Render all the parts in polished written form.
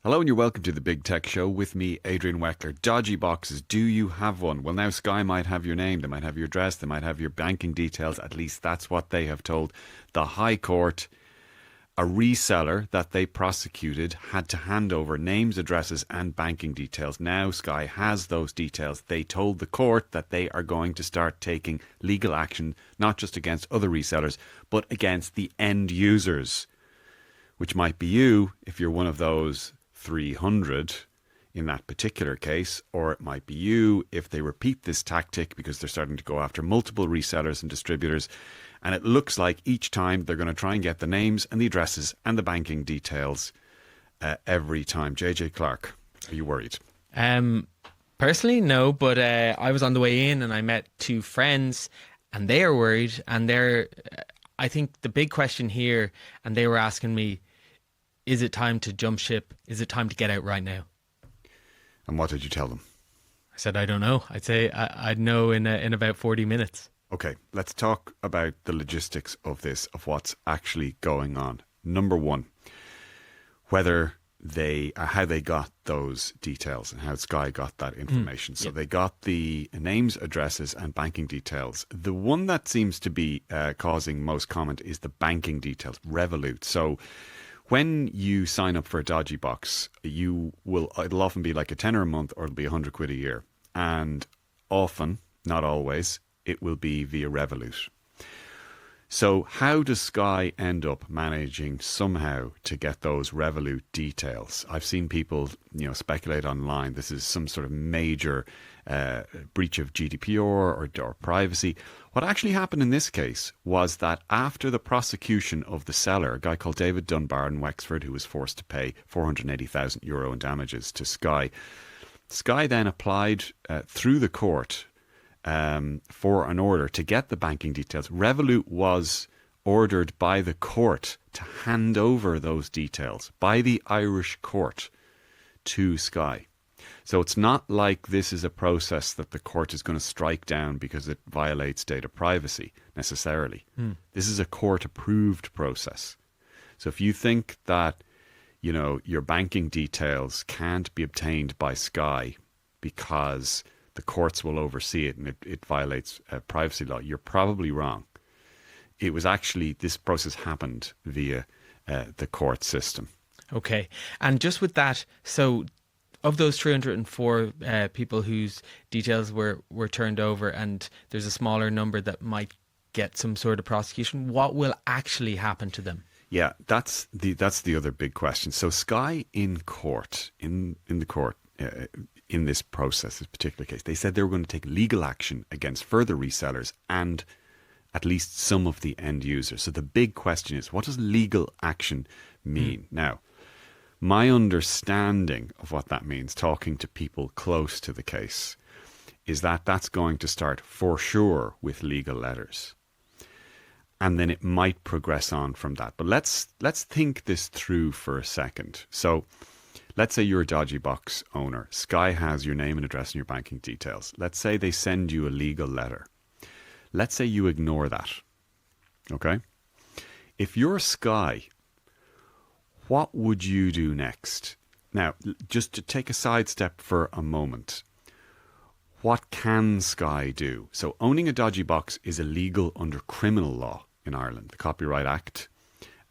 Hello and you're welcome to the Big Tech Show with me, Adrian Weckler. Dodgy boxes, do you have one? Well, now Sky might have your name, they might have your address, they might have your banking details. At least that's what they have told the High Court. A reseller that they prosecuted had to hand over names, addresses and banking details. Now Sky has those details. They told the court that they are going to start taking legal action, not just against other resellers, but against the end users, which might be you if you're one of those 300 in that particular case, or it might be you if they repeat this tactic because they're starting to go after multiple resellers and distributors. And it looks like each time they're going to try and get the names and the addresses and the banking details every time. JJ Clarke, are you worried? Personally, no, but I was on the way in and I met two friends and they are worried. And I think the big question here, and they were asking me, is it time to jump ship? Is it time to get out right now? And what did you tell them? I said, I don't know. I'd say I'd know in about 40 minutes. Okay, let's talk about the logistics of this, of what's actually going on. Number one, how they got those details and how Sky got that information. So they got the names, addresses and banking details. The one that seems to be causing most comment is the banking details, Revolut. So when you sign up for a dodgy box, it'll often be like a tenner a month or it'll be 100 quid a year. And often, not always, it will be via Revolut. So how does Sky end up managing somehow to get those Revolut details? I've seen people, speculate online. This is some sort of major breach of GDPR or privacy. What actually happened in this case was that after the prosecution of the seller, a guy called David Dunbar in Wexford, who was forced to pay €480,000 in damages to Sky, Sky then applied through the court for an order to get the banking details. Revolut was ordered by the court to hand over those details by the Irish court to Sky. So it's not like this is a process that the court is going to strike down because it violates data privacy necessarily. This is a court-approved process. So if you think that, your banking details can't be obtained by Sky because the courts will oversee it and it violates privacy law, you're probably wrong. It was actually, this process happened via the court system. Okay. And just with that, so of those 304 people whose details were turned over, and there's a smaller number that might get some sort of prosecution, what will actually happen to them? Yeah, that's the other big question. So Sky in court, in the court, in this process, this particular case, they said they were going to take legal action against further resellers and at least some of the end users. So the big question is, what does legal action mean? Now, my understanding of what that means, talking to people close to the case, is that that's going to start for sure with legal letters. And then it might progress on from that. But let's think this through for a second. So let's say you're a dodgy box owner. Sky has your name and address and your banking details. Let's say they send you a legal letter. Let's say you ignore that. Okay? If you're Sky, what would you do next? Now, just to take a sidestep for a moment, what can Sky do? So owning a dodgy box is illegal under criminal law in Ireland, the Copyright Act,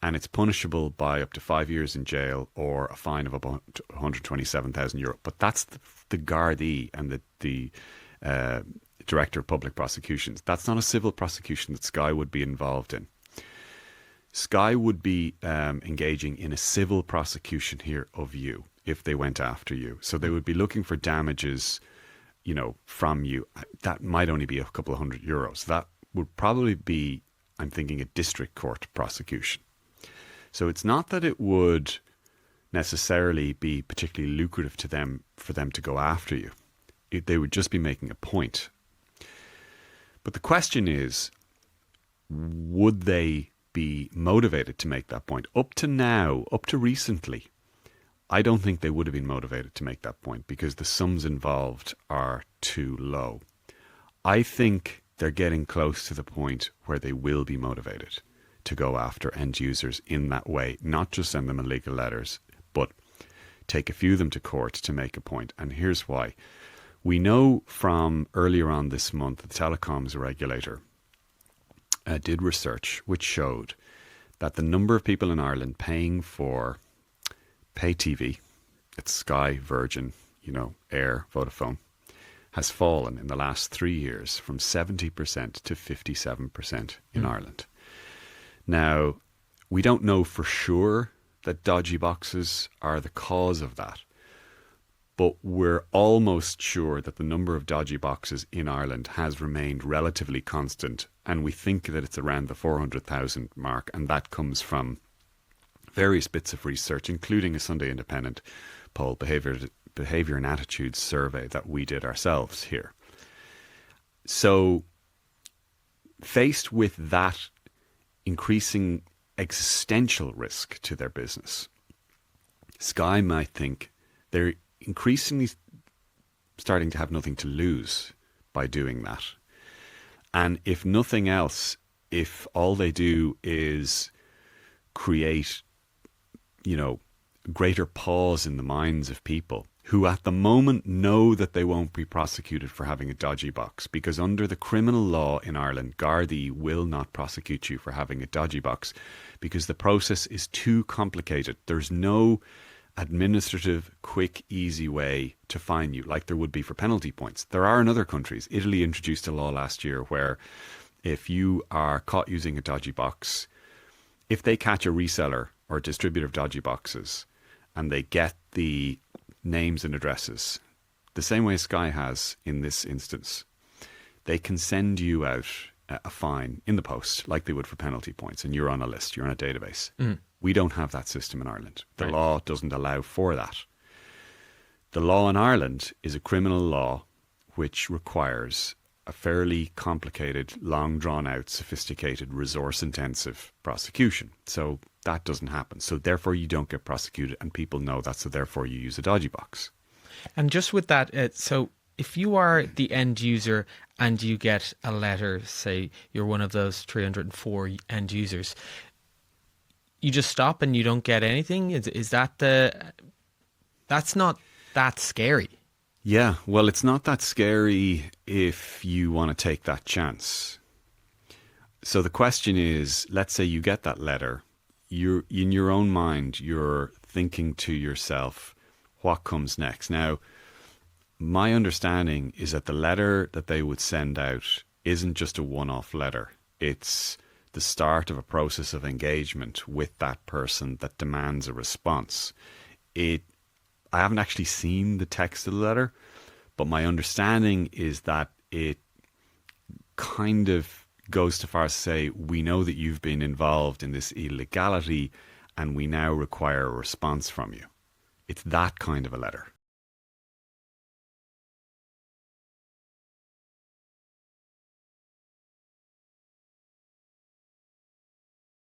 and it's punishable by up to 5 years in jail or a fine of about €127,000. But that's the Gardaí and the Director of Public Prosecutions. That's not a civil prosecution that Sky would be involved in. Sky would be engaging in a civil prosecution here of you if they went after you. So they would be looking for damages, from you. That might only be a couple of €100. That would probably be, I'm thinking, a district court prosecution. So it's not that it would necessarily be particularly lucrative to them for them to go after you. They would just be making a point. But the question is, would they be motivated to make that point? Up to now, up to recently, I don't think they would have been motivated to make that point because the sums involved are too low. I think they're getting close to the point where they will be motivated to go after end users in that way, not just send them illegal letters, but take a few of them to court to make a point. And here's why. We know from earlier on this month, the telecoms regulator did research which showed that the number of people in Ireland paying for pay TV, it's Sky, Virgin, Air, Vodafone, has fallen in the last 3 years from 70% to 57% in Ireland. Now, we don't know for sure that dodgy boxes are the cause of that, but we're almost sure that the number of dodgy boxes in Ireland has remained relatively constant, and we think that it's around the 400,000 mark, and that comes from various bits of research, including a Sunday Independent poll, behaviour and attitudes survey that we did ourselves here. So, faced with that increasing existential risk to their business, Sky might think they're increasingly starting to have nothing to lose by doing that. And if nothing else, if all they do is create, greater pause in the minds of people who at the moment know that they won't be prosecuted for having a dodgy box, because under the criminal law in Ireland, Gardaí will not prosecute you for having a dodgy box because the process is too complicated. There's no administrative, quick, easy way to fine you like there would be for penalty points. There are in other countries. Italy introduced a law last year where if you are caught using a dodgy box, if they catch a reseller or a distributor of dodgy boxes and they get the names and addresses, the same way Sky has in this instance, they can send you out a fine in the post like they would for penalty points, and you're on a list, you're on a database. We don't have that system in Ireland. The law doesn't allow for that. The law in Ireland is a criminal law which requires a fairly complicated, long drawn out, sophisticated, resource intensive prosecution. So that doesn't happen. So therefore you don't get prosecuted, and people know that, so therefore you use a dodgy box. And just with that, so if you are the end user and you get a letter, say you're one of those 304 end users, you just stop and you don't get anything? Is that that's not that scary? Yeah, well, it's not that scary if you want to take that chance. So the question is, let's say you get that letter, you're in your own mind, you're thinking to yourself, what comes next? Now, my understanding is that the letter that they would send out isn't just a one-off letter. It's the start of a process of engagement with that person that demands a response. I haven't actually seen the text of the letter, but my understanding is that it kind of goes too far as to say, we know that you've been involved in this illegality and we now require a response from you. It's that kind of a letter.